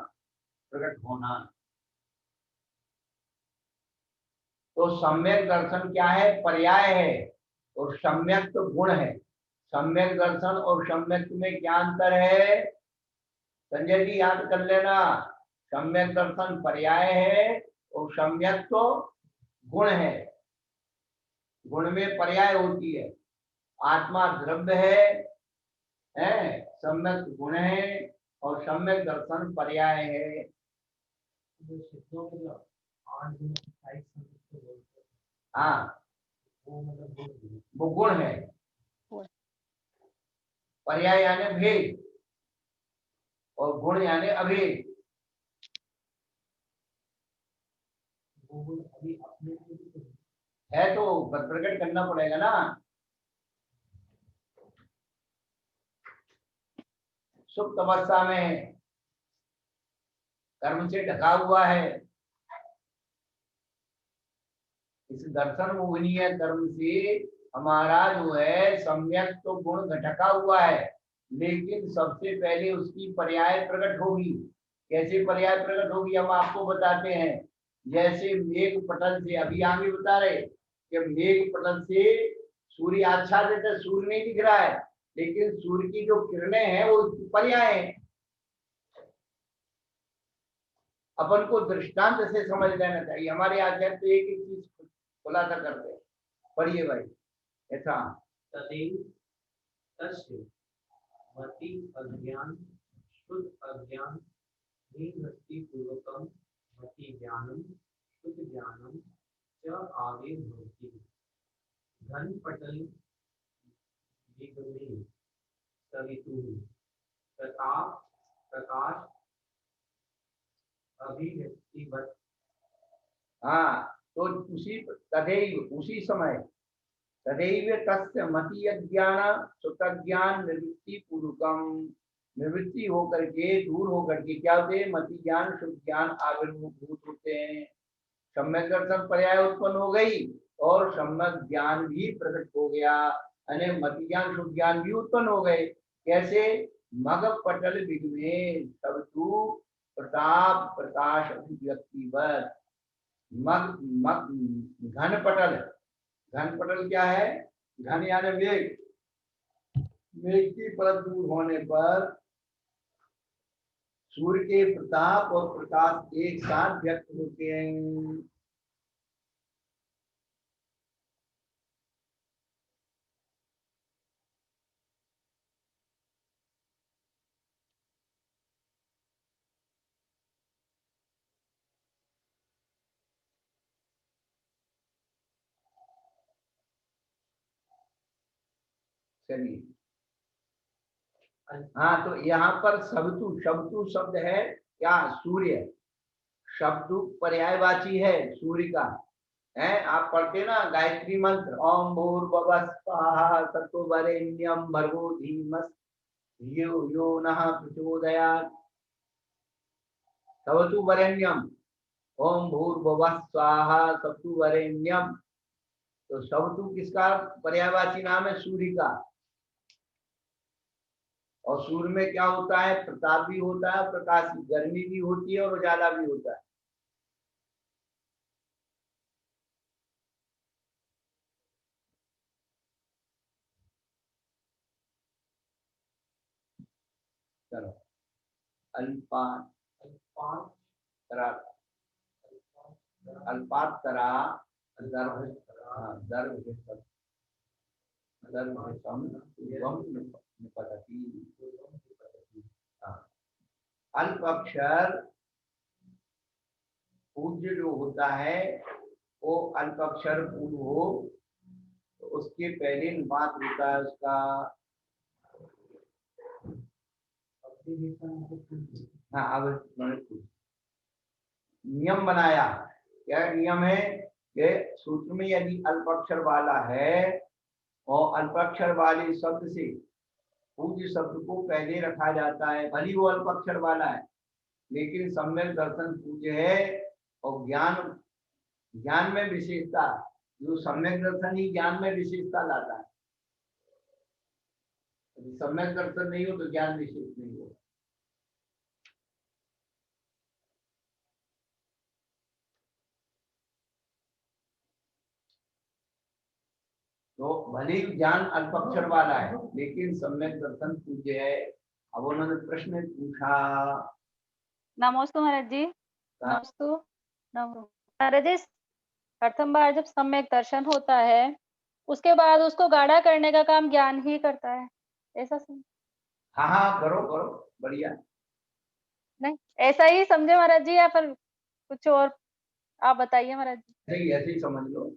प्रकट होना। तो सम्यक दर्शन क्या है? पर्याय है, और सम्यक तो गुण है। सम्यक दर्शन और सम्यक में क्या अंतर है? संजय जी याद कर लेना, सम्यक दर्शन पर्याय है और सम्यक तो गुण है। गुण में पर्याय होती है। आत्मा द्रव्य है, सम्यक गुण है, और सम्यक दर्शन पर्याय है। हाँ, वो मतलब गुण है। वो गुण है। गुण। पर्याय यानी भेद और गुण यानी अभेद। वो गुण अभी अपने से भी तो है तो प्रकट करना पड़ेगा ना। सुप्त अवस्था में कर्म से ढका हुआ है, इस दर्शन मोहनीय कर्म से हमारा जो है सम्यक तो गुण ढका हुआ है, लेकिन सबसे पहले उसकी पर्याय प्रकट होगी। कैसे पर्याय प्रकट होगी हम आपको बताते हैं। जैसे मेघ पटल से, अभी आगे बता रहे कि मेघ पटल से सूर्य आच्छादित है, सूर्य नहीं दिख रहा है, लेकिन सूर्य की जो किरणें हैं वो पर्याय हैं। अपन को दृष्टांत से समझ लेना चाहिए। हमारे आचार्य तो एक ही चीज खुलासा करते हैं। पढ़िए भाई। ऐसा तदेव तस्य मति अज्ञान शुद्ध अज्ञान निवृत्ति पूर्वकम मति ज्ञानम शुद्ध ज्ञानम च आगे भवति। घन पटल विगमे सवितुः प्रताप प्रकाश अभिव्यक्तिवत्। हाँ, तो उसी तदैव उसी समय तदैव तस्य मति अज्ञान सुतज्ञान निवृत्ति पूर्वकम, निवृत्ति होकर के दूर होकर के क्या होते हैं, मति ज्ञान शुद्ध ज्ञान आविर्भूत होते हैं। सम्यक दर्शन पर्याय उत्पन्न हो गई और सम्यक ज्ञान भी प्रकट हो गया, यानी मति ज्ञान शुद्ध ज्ञान भी उत्पन्न हो गए। कैसे? मग पटल विघ्ने सबतु प्रताप प्रकाश अभिव्यक्तिवत्। मग मग घन पटल, घन पटल क्या है? घन यानी मेघ, मेघ की परत दूर होने पर सूर्य के प्रताप और प्रकाश एक साथ व्यक्त होते हैं। चलिए, हाँ, तो यहाँ पर सबतु, सबतु शब्द है क्या? सूर्य। शब्द पर्यायवाची है सूर्य का। है, आप पढ़ते ना गायत्री मंत्र, ओम भूर्भुवः स्वः तत्सवितुर्वरेण्यं भर्गो धीमहि धियो यो नः प्रचोदयात्। सवितुर्वरेण्यम, ओम भूर्भुवः स्वः तत्सवितुर्वरेण्यम। तो सवतु किसका पर्यायवाची नाम है? सूर्य का। और सूर्य में क्या होता है? प्रताप भी होता है, प्रकाश की गर्मी भी होती है और उजाला भी होता है। चलो, अल्पात अल्पातरा अल्पातरा दर्भ, हाँ, दर्भसम पूर्वम निपतति। हाँ, अल्प अक्षर पूज्य जो होता है वो अल्प अक्षर पूर्ण हो तो उसके पहले निपात होता है उसका। हाँ, अब नियम बनाया। क्या नियम है कि सूत्र में यदि अल्पाक्षर वाला है और अल्पाक्षर वाले शब्द से पूज्य शब्द को पहले रखा जाता है, भली वो अल्पाक्षर वाला है लेकिन सम्यक दर्शन पूज्य है और ज्ञान, ज्ञान में विशेषता, जो सम्यक दर्शन ही ज्ञान में विशेषता लाता है। यदि सम्यक दर्शन नहीं हो तो ज्ञान विशेष नहीं हो। तो भले ज्ञान अल्पाक्षर वाला है लेकिन सम्यक दर्शन पूज्य है। अब उन्होंने प्रश्न पूछा। नमोस्तु महाराज जी। नमोस्तु। महाराज जी, प्रथम बार जब सम्यक दर्शन होता है उसके बाद उसको गाढ़ा करने का काम ज्ञान ही करता है, ऐसा समझ? हाँ हाँ, करो करो, बढ़िया। नहीं, ऐसा ही समझे महाराज जी या फिर कुछ और आप बताइए महाराज जी। ऐसे ही समझ लो।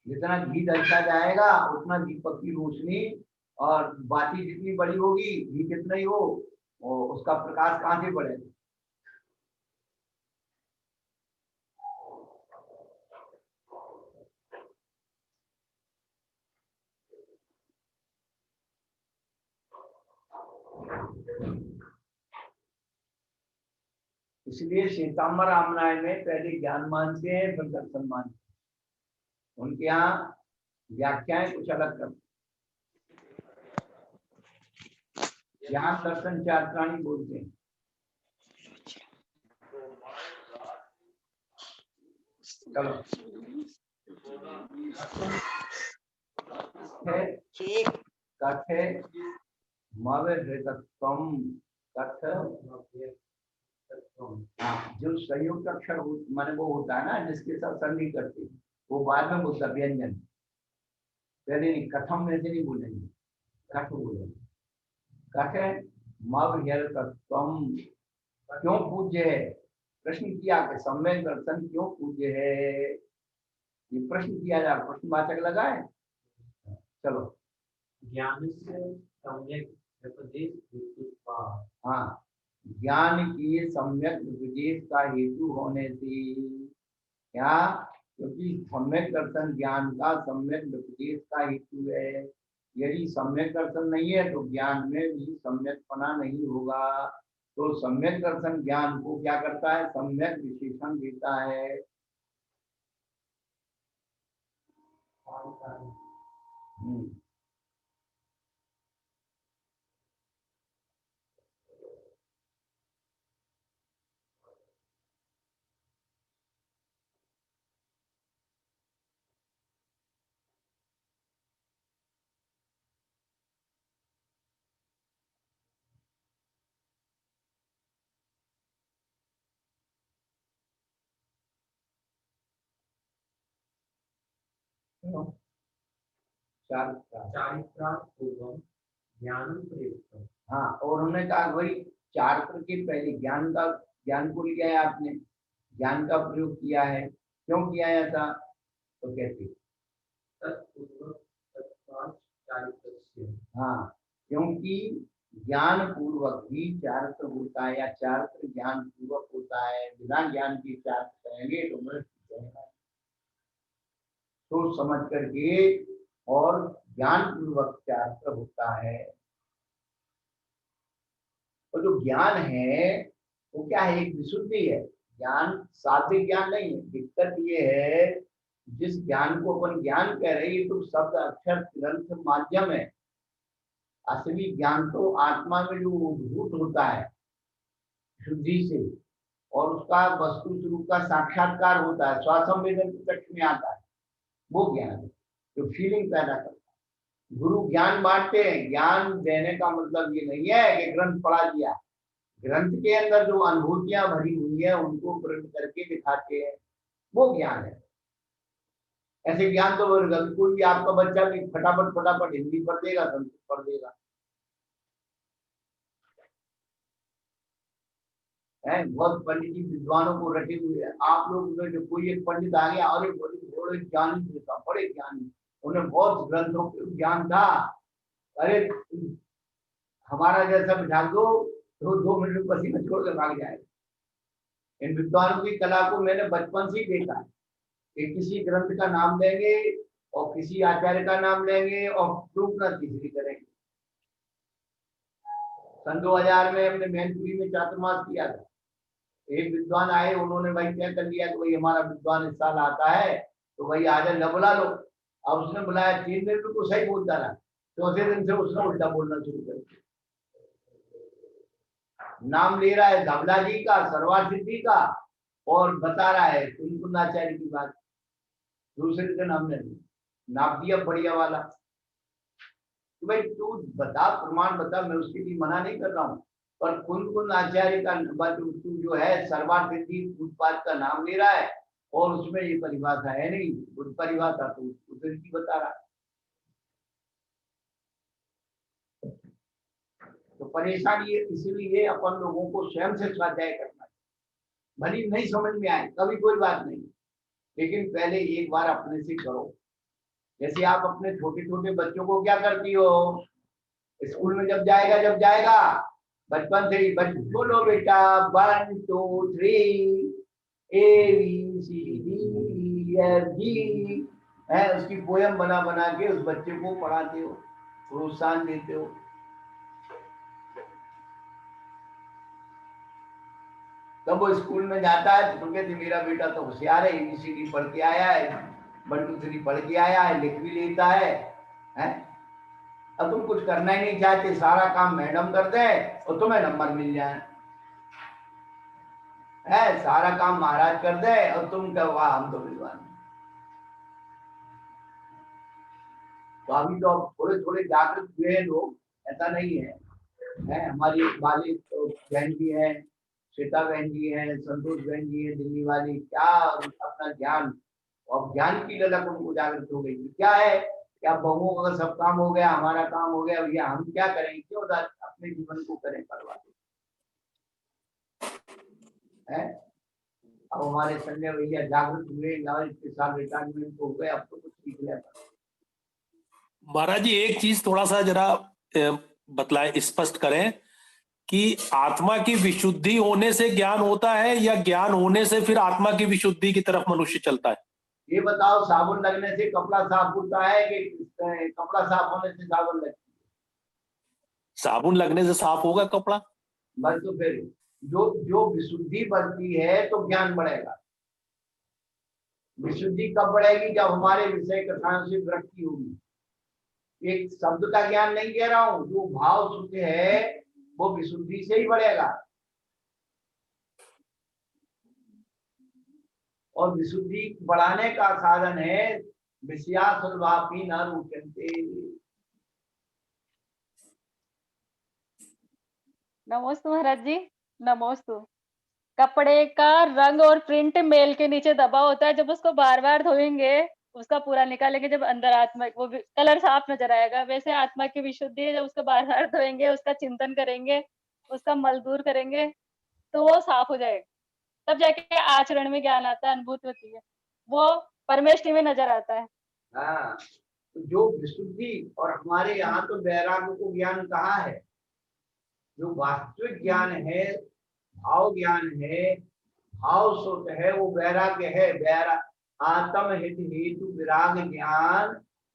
जितना घी डलता जाएगा उतना दीपक की रोशनी और बाती जितनी बड़ी होगी, घी कितना ही हो, और उसका प्रकाश कहाँ से बढ़ेगा। इसलिए श्वेतांबर रामनाय में पहले ज्ञान मानते हैं फिर दर्शन मानते हैं। उनके यहाँ व्याख्याएं कुछ अलग करते, ज्ञान दर्शन चारित्राणी बोलते हैं। चलो कथे मवेतम कथ, जो संयुक्त अक्षर माने वो होता है ना जिसके साथ संधि करते हैं, वो बाद में बोलता व्यंजन, पहले नहीं। कथम में से नहीं बोलेंगे, कथ बोलेंगे। कथ मवेतम, क्यों पूज्य है, प्रश्न किया कि सम्यक दर्शन क्यों पूज्य है, ये प्रश्न किया जा, प्रश्नवाचक लगाए। चलो ज्ञान से सम्यक उपदेश हेतुत्वा, हाँ, ज्ञान की सम्यक उपदेश का हेतु होने से क्या, क्योंकि सम्यक दर्शन ज्ञान का सम्यक उपदेश का हेतु है। यदि सम्यक दर्शन नहीं है तो ज्ञान में भी सम्यकपना नहीं होगा। तो सम्यक दर्शन ज्ञान को क्या करता है, सम्यक विशेषण देता है। चारित्रापूर्वम ज्ञानम प्रयुक्तम। हाँ, और उन्होंने कहा वही चारित्र के पहले ज्ञान का, ज्ञान को लिया है आपने, ज्ञान का प्रयोग किया है, क्यों किया है ऐसा, तो कहते हाँ, क्योंकि ज्ञान पूर्वक ही चारित्र होता है, या चारित्र ज्ञान पूर्वक होता है। बिना ज्ञान के चारित्र कहेंगे तो मृत कहेगा। सोच समझ करके और ज्ञान पूर्वक चारित्र होता है। और जो ज्ञान है वो क्या है, एक विशुद्धि है। ज्ञान साध्य ज्ञान नहीं है। दिक्कत ये है, जिस ज्ञान को अपन ज्ञान कह रहे हैं तो शब्द अक्षर ग्रंथ माध्यम है। असली ज्ञान तो आत्मा में जो उद्भूत होता है शुद्धि से, और उसका वस्तु स्वरूप का साक्षात्कार होता है, स्वासंवेदन प्रत्यक्ष में आता है, वो ज्ञान है जो फीलिंग पैदा करता है। गुरु ज्ञान बांटते हैं, ज्ञान देने का मतलब ये नहीं है कि ग्रंथ पढ़ा दिया। ग्रंथ के अंदर जो अनुभूतियां भरी हुई है उनको प्रिंट करके दिखाते हैं, वो ज्ञान है। ऐसे ज्ञान तो कोई भी आपका बच्चा भी फटाफट हिंदी पढ़ देगा, संस्कृत पढ़ देगा, है। बहुत पंडित जी विद्वानों को रटे हुए हैं। आप लोग में जो कोई एक पंडित आ गया और एक बड़े ज्ञानी था, बड़े ज्ञानी, उन्हें बहुत ग्रंथों का ज्ञान था। अरे हमारा जैसा बिठा दो तो 2 मिनट में पसीना छोड़ के भाग जाएगा। इन विद्वानों की कला को मैंने बचपन से ही देखा है कि किसी ग्रंथ का नाम लेंगे और किसी आचार्य का नाम लेंगे और प्रूफ न तीसरी करेंगे। सन 2000 में हमने मैनपुरी में चातुर्मास किया था। एक विद्वान आए, उन्होंने भाई क्या कर लिया कि भाई हमारा विद्वान इस साल आता है तो भाई आ जाए, न बुला लो। अब उसने बुलाया, 3 दिन में तो सही बोलता रहा, चौथे दिन से उसने उल्टा बोलना शुरू कर दिया। नाम ले रहा है धवला जी का, सरवार सिद्धि का, और बता रहा है कुंकुनाचार्य की बात। दूसरे दिन हमने नाप दिया बढ़िया वाला। तो भाई तू बता, प्रमाण बता, मैं उसके लिए मना नहीं कर रहा हूँ, पर कुंकुन आचार्य का तू जो है सर्वार सिद्धि उत्पाद का नाम ले रहा है और उसमें ये परिभाषा है नहीं, उस परिभाषा तो उसे की बता रहा। तो परेशानी ये इसीलिए अपन लोगों को स्वयं से स्वाध्याय करना है। भली नहीं समझ में आए कभी कोई बात नहीं, लेकिन पहले एक बार अपने से करो। जैसे आप अपने छोटे छोटे बच्चों को क्या करती हो, स्कूल में जब जाएगा बचपन से ही बोलो बेटा 1 2 3 ABCDEFG है, उसकी पोयम बना बना के उस बच्चे को पढ़ाते हो, प्रोत्साहन देते हो। तब वो स्कूल में जाता है तो कहते मेरा बेटा तो होशियार है, ABCD पढ़ के आया है, 1 2 3 पढ़ के आया है, लिख भी लेता है, हैं? अब तुम कुछ करना ही नहीं चाहते, सारा काम मैडम कर दे और तुम्हें नंबर मिल जाए, है सारा काम महाराज कर दे और तुम कहो वाह हम तो विद्वान। तो अभी तो अब थोड़े थोड़े जागृत हुए हैं लोग, ऐसा नहीं है हमारी वाली तो बहन जी है, श्वेता बहन जी है, संतोष बहन जी है दिल्ली वाली, क्या अपना ज्ञान और ज्ञान की ललक उनको जागृत हो गई। क्या है क्या बहुओं का सब काम हो गया, हमारा काम हो गया भैया, हम क्या करें, क्यों अपने जीवन को करें बर्बाद है। अब हमारे संजय भैया जागृत हुए, इसके साथ रिटायरमेंट हो गए, अब तो कुछ सीख लिया। महाराज जी एक चीज थोड़ा सा जरा बतलाए, स्पष्ट करें कि आत्मा की विशुद्धि होने से ज्ञान होता है या ज्ञान होने से फिर आत्मा की विशुद्धि की तरफ मनुष्य चलता है? ये बताओ, साबुन लगने से कपड़ा साफ होता है कि कपड़ा साफ होने से साबुन लगती है? साबुन लगने से साफ होगा कपड़ा। बस तो फिर जो विशुद्धि बढ़ती है तो ज्ञान बढ़ेगा। विशुद्धि कब बढ़ेगी? जब हमारे विषय कथाओं से विरक्ति होगी। एक शब्द का ज्ञान नहीं कह रहा हूं, जो भाव शुद्ध है वो विशुद्धि से ही बढ़ेगा। और विशुद्धि बढ़ाने का साधन है विषयासुलभापी न रुचन्ते। नमोस्तु महाराज जी, नमोस्तु। कपड़े का रंग और प्रिंट मेल के नीचे दबा होता है, जब उसको बार बार धोएंगे उसका पूरा निकालेंगे, जब अंदर आत्मा वो कलर साफ नजर आएगा। वैसे आत्मा की विशुद्धि है, जब उसको बार बार धोएंगे, उसका चिंतन करेंगे, उसका मल दूर करेंगे तो वो साफ हो जाएगा, तब जाके आचरण में ज्ञान आता है, अनुभूति होती है, वो परमेष्टि में नजर आता है। हाँ, तो जो विशुद्धि, और हमारे यहाँ तो वैराग्य को ज्ञान कहा है, जो वास्तविक ज्ञान है, भाव ज्ञान है, भाव सुत है, वो वैराग्य है। आत्म हित हेतु विराग ज्ञान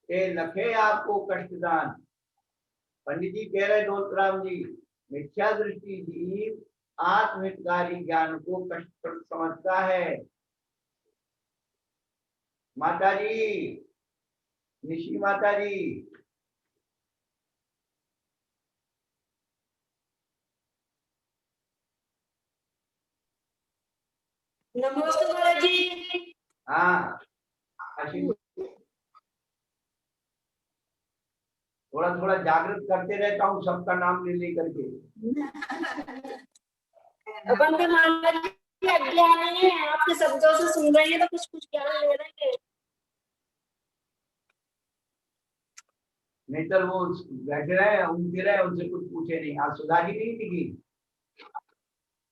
के लखे आपको कष्टदान। पंडित जी कह रहे दौलतराम जी, मिथ्या दृष्टि जीव आत्महितकारी ज्ञान को कष्ट समझता है। माता जी, निशी माता जी, नमस्ते महाराज जी। हाँ थोड़ा थोड़ा जागृत करते रहता हूँ सबका नाम ले लेकर के। अपन के महाराज जी अज्ञान है, आपके शब्दों से सुन रहे हैं तो कुछ कुछ ज्ञान ले रहे हैं। नहीं तो वो बैठे रहे उनसे कुछ पूछे नहीं। आज सुधा जी नहीं दिखी,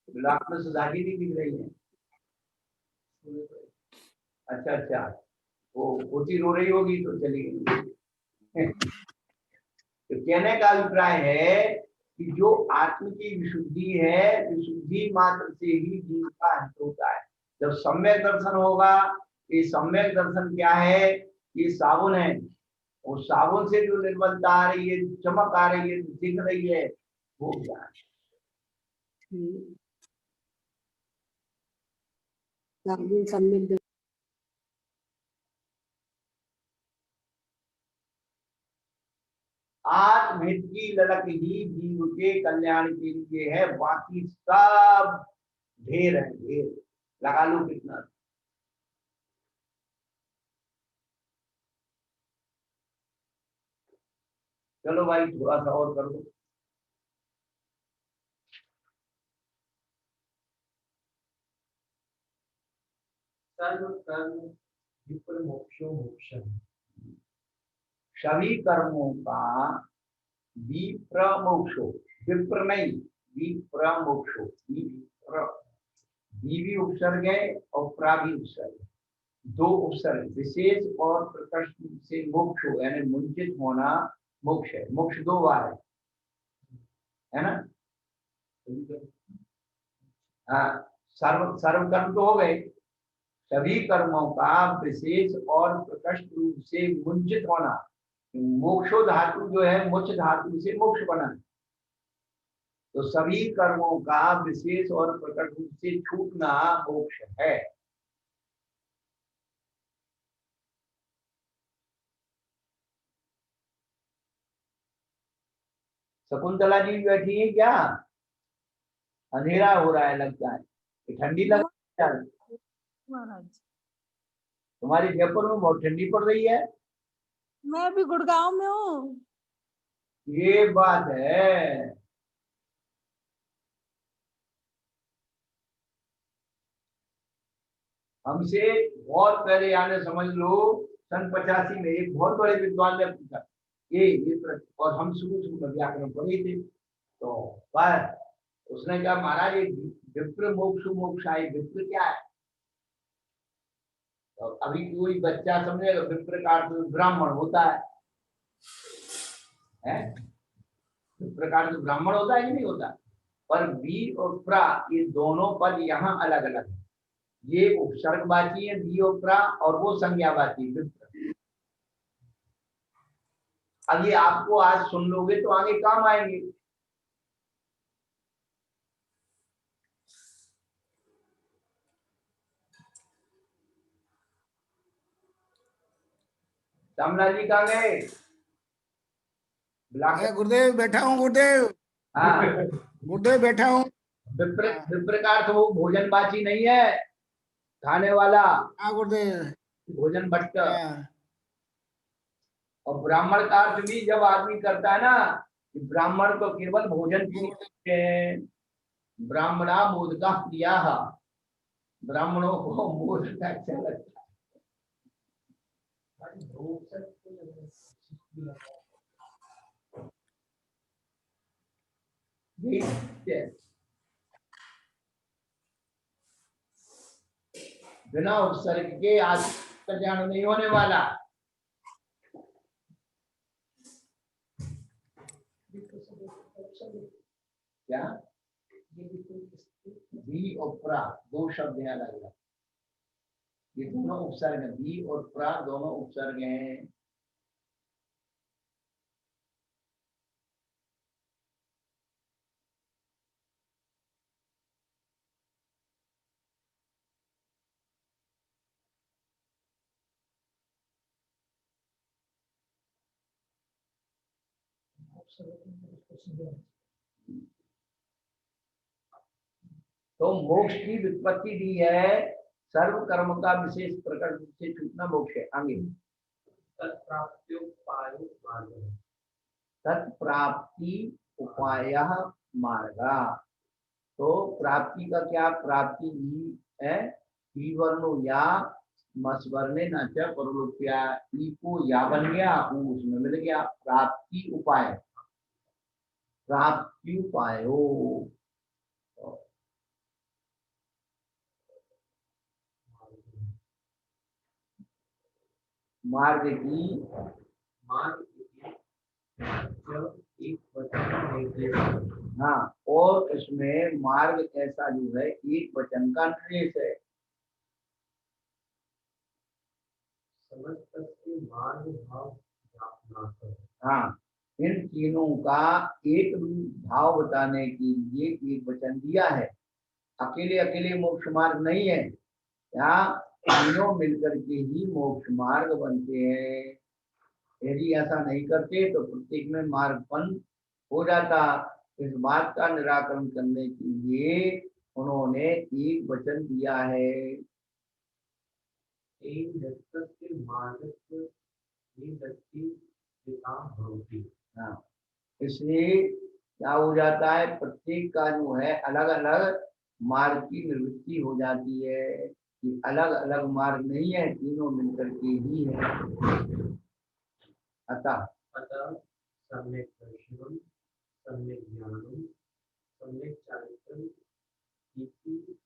ब्लॉक में सुधा जी नहीं दिख रही है। अच्छा, वो होती रो रही होगी तो चली गई। तो कहने का अभिप्राय है कि जो आत्म की विशुद्धि है, विशुद्धि मात्र से ही जीव का अंत होता है। जब सम्यक दर्शन होगा, ये सम्यक दर्शन क्या है? ये साबुन है, और साबुन से जो निर्मलता आ रही है, चमक आ रही है, दिख रही है, वो ज्ञान। आत्महित की ललक ही जीव के कल्याण के लिए है, बाकी सब ढेर है, ढेर लगा लो कितना। चलो भाई थोड़ा सा और कर दो। सर्व कर्म विप्र मोक्षो मोक्षम। सभी कर्मों का विप्रमोक्षो, विप्र नहीं, विप्रमोक्षो, विप्र, भी उपसर्ग है और प्रा भी उपसर्ग है। दो उपसर्ग विशेष और प्रकृष्ट से मोक्ष हो, यानी मुंचित होना मोक्ष है। मोक्ष दो बार है ना। हाँ, सर्व सर्व कर्म तो हो गए, सभी कर्मों का विशेष और प्रकृष्ट रूप से मुंचित होना। मोक्षो धातु जो है मुच धातु से मोक्ष बना है, तो सभी कर्मों का विशेष और प्रकट रूप से छूटना मोक्ष है। शकुंतला जी बैठी है क्या? अंधेरा हो रहा है लगता है, कि ठंडी लग रही है? महाराज तुम्हारी जयपुर में बहुत ठंडी पड़ रही है। मैं अभी गुड़गांव में हूँ। ये बात है। हमसे बहुत पहले आने, समझ लो सन 85 में एक बहुत बड़े विद्वान ने पूछा और हम शुरू में व्याकरण पढ़े थे, तो बस उसने कहा महाराज ये विप्र मोक्ष मोक्ष आए, विप्र क्या है? तो अभी कोई बच्चा समझेगा विप्र का अर्थ ब्राह्मण होता है? विप्र का अर्थ ब्राह्मण होता है कि नहीं होता? पर बी और प्रा ये दोनों पद यहाँ अलग अलग है। ये उपसर्गवाची है बी और प्रा, और वो संज्ञावाची विप्र। अब ये आपको आज सुन लोगे तो आगे काम आएंगे। श्यामला जी कहाँ गए? मैं गुरुदेव बैठा हूँ गुरुदेव। हाँ, गुरुदेव बैठा हूँ। विप्र का अर्थ वो भोजनवाची नहीं है, खाने वाला। हाँ गुरुदेव। भोजन भट्ट। हाँ। और ब्राह्मण का अर्थ भी जब आदमी करता है ना, कि ब्राह्मण तो केवल भोजन के, ब्राह्मणा मोदका प्रिया, ब्राह्मणों को मोदक अच्छा लगता है। बिना उपसर्ग के आज कल्याण नहीं होने वाला। क्या बी और प्रा दो शब्द हैं अलग अलग, ये दोनों उपसर्ग हैं, बी और प्रा दोनों उपसर्ग हैं। तो मोक्ष की व्युत्पत्ति दी है, सर्व कर्म का विशेष प्रकट रूप से छूटना मोक्ष है। आगे तत्प्राप्ति उपाय मार्गा। तो प्राप्ति का क्या? प्राप्ति ही है ई वर्णो या मस्वर्णे न च परलोक्या, ई को या बन गया, उसमें मिल गया प्राप्ति उपाय। प्राप्ति उपायो मार्ग की, हाँ, और इसमें मार्ग ऐसा जो है एक वचन का निर्देश है। हाँ, इन तीनों का एक भाव बताने के लिए एक वचन दिया है। अकेले अकेले मोक्ष मार्ग नहीं है, यहाँ तीनों मिलकर के ही मोक्ष मार्ग बनते हैं। यदि ऐसा नहीं करते तो प्रत्येक में मार्गपन हो जाता। इस बात का निराकरण करने के लिए उन्होंने एक वचन दिया है। हाँ, इसलिए क्या हो जाता है, प्रत्येक का जो है अलग अलग मार्ग की निवृत्ति हो जाती है, कि अलग अलग मार्ग नहीं है, तीनों मिलकर के ही है। अतः सम्यक दर्शनम, सम्यक ज्ञानम, सम्यक चारित्रम इति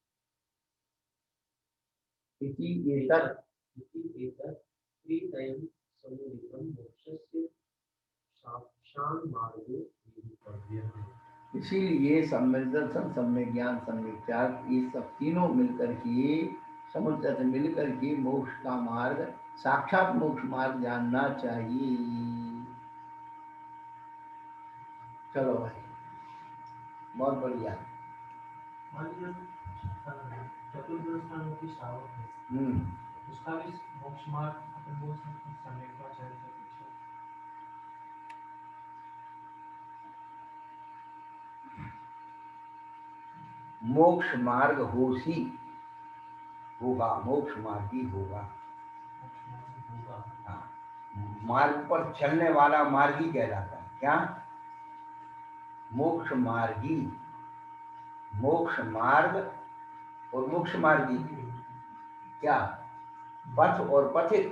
इति एतत् इति एतत् त्रितयं समुदितं मोक्षस्य साक्षात् मार्गो निरूपव्यः। इसीलिए सम्यक दर्शन, सम्यक ज्ञान, सम्यक त्याग, ये सब तीनों मिलकर के, समुद्र से मिलकर के मोक्ष का मार्ग, साक्षात मोक्ष मार्ग जानना चाहिए। चलो भाई, बहुत बढ़िया। चतुर्दश स्थानों की श्रावक है, उसका भी मोक्ष मार्ग अपन बोल सकते हैं, सम्यक्ताचार्य से पूछो। मोक्ष मार्ग होसी होगा, मोक्ष मार्ग ही होगा। हाँ, मार्ग पर चलने वाला मार्गी कहलाता है। क्या? मोक्ष मार्गी, मोक्ष मार्ग और मोक्ष मार्गी क्या? पथ और पथिक।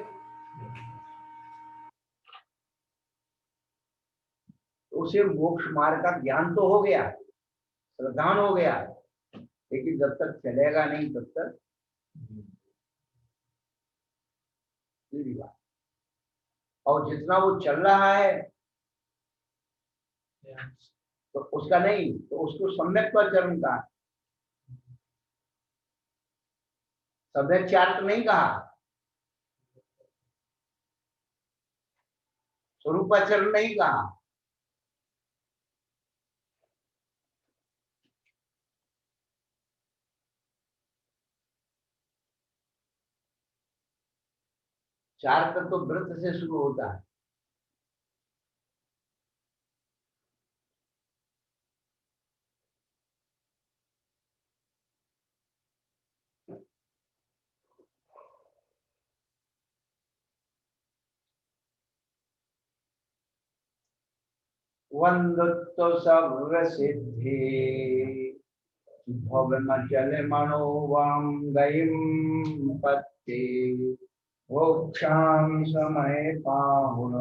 उसे मोक्ष मार्ग का ज्ञान तो हो गया, श्रद्धान हो गया, लेकिन जब तक चलेगा नहीं तब तक सीधी बात। और जितना वो चल रहा है तो उसका नहीं, तो उसको सम्यक चरण का, सम्यक चार तो नहीं कहा, स्वरूपाचरण नहीं कहा। चार तत्व तो व्रत से शुरू होता है। वंदुत्व सर्व सिद्धि भवन चल मनोवाम गयम पत्ते मोक्षां समय पाहुन